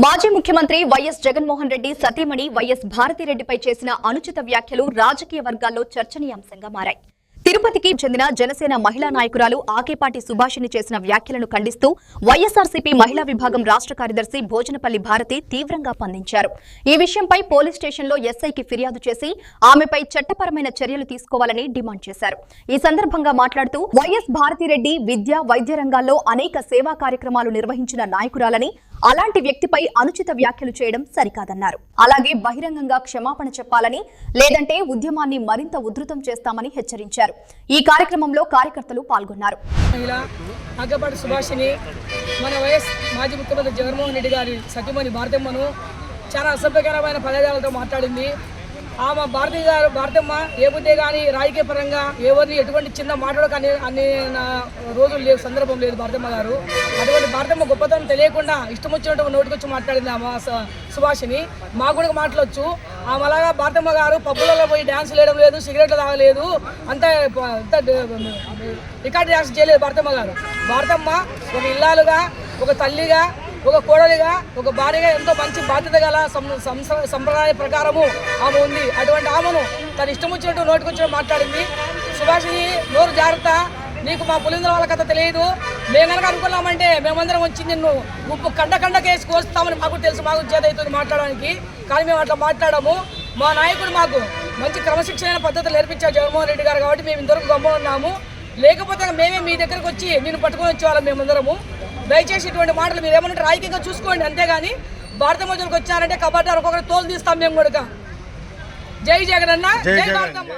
మాజీ ముఖ్యమంత్రి వైఎస్ జగన్మోహన్ రెడ్డి సతీమణి వైఎస్ భారతిరెడ్డిపై చేసిన అనుచిత వ్యాఖ్యలు రాజకీయ వర్గాల్లో చర్చనీయాంశంగా మారాయి. తిరుపతికి చెందిన జనసేన మహిళా నాయకురాలు ఆకేపాటి సుభాషిణి చేసిన వ్యాఖ్యలను ఖండిస్తూ వైఎస్ఆర్సీపీ మహిళా విభాగం రాష్ట్ర కార్యదర్శి భోజనపల్లి భారతి తీవ్రంగా స్పందించారు. ఈ విషయంపై పోలీస్ స్టేషన్లో ఎస్ఐకి ఫిర్యాదు చేసి ఆమెపై చట్టపరమైన చర్యలు తీసుకోవాలని డిమాండ్ చేశారు. ఈ సందర్భంగా మాట్లాడుతూ వైఎస్ భారతిరెడ్డి విద్య, వైద్య రంగాల్లో అనేక సేవా కార్యక్రమాలు నిర్వహించిన నాయకురాలని, అలాంటి వ్యక్తిపై అనుచిత వ్యాఖ్యలు చేయడం సరికాదన్నారు. అలాగే బహిరంగంగా క్షమాపణ చెప్పాలని, లేదంటే ఉద్యమాన్ని మరింత ఉధృతం చేస్తామని హెచ్చరించారు. ఈ కార్యక్రమంలో కార్యకర్తలు పాల్గొన్నారు. ఆకేపాటి సుభాషిణి మన వైఎస్ మాజీ ముఖ్యమంత్రి జగన్మోహన్ రెడ్డి గారి సతీమణి భారతమ్మను చాలా అసభ్యకరమైన పదజాలతో మాట్లాడింది. ఆమె భారతమ్మ ఏ బుద్ధే కానీ రాజకీయ పరంగా ఎవరిని ఎటువంటి చిన్న మాటలు కానీ అన్ని రోజులు లేవు, సందర్భం లేదు భారతమ్మ గారు. అటువంటి భారతమ్మ గొప్పతనం తెలియకుండా ఇష్టం వచ్చినట్టు నోటికొచ్చి మాట్లాడింది ఆమె సుభాషిని. మా కూడా మాట్లాడచ్చు. ఆమె అలాగా భారతమ్మ గారు పబ్బులలో పోయి డ్యాన్స్ వేయడం లేదు, సిగరెట్లు తాగలేదు, అంతా రికార్డు డ్యాన్స్ చేయలేదు భారతమ్మ గారు. భారతమ్మ ఒక ఇల్లాలుగా, ఒక తల్లిగా, ఒక కోడలిగా, ఒక భార్యగా ఎంతో మంచి బాధ్యత గల సంప్రదాయ ప్రకారము ఆమె ఉంది. అటువంటి ఆమెను తన ఇష్టం వచ్చినట్టు నోటికొచ్చినట్టు మాట్లాడింది. సుభాషిని నోరు జాగ్రత్త, నీకు మా పులిందల వాళ్ళ కథ తెలియదు. మేము కనుక అనుకున్నామంటే మేమందరం వచ్చి నిన్ను ఉప్పు కండ కేసు కోస్తామని మాకు తెలుసు, మాకు చేత అవుతుంది మాట్లాడడానికి. కానీ మేము అట్లా మాట్లాడము. మా నాయకుడు మాకు మంచి క్రమశిక్షణ పద్ధతులు నేర్పించారు జగన్మోహన్ రెడ్డి గారు, కాబట్టి మేము ఇంతవరకు గమ్మున ఉన్నాము. లేకపోతే మేమే మీ దగ్గరకు వచ్చి నిన్ను పట్టుకొని వచ్చేవాళ్ళం మేమందరము. దయచేసి ఇటువంటి మాటలు మీరు ఏమన్నా రాజకీయంగా చూసుకోండి, అంతేగాని భారత మధ్యలోకి వచ్చారంటే కబడ్డారు ఒక్కొక్కరు తోలు తీస్తాం మేము కూడా. జై జగన్ అన్న, జై భారతమ్మ.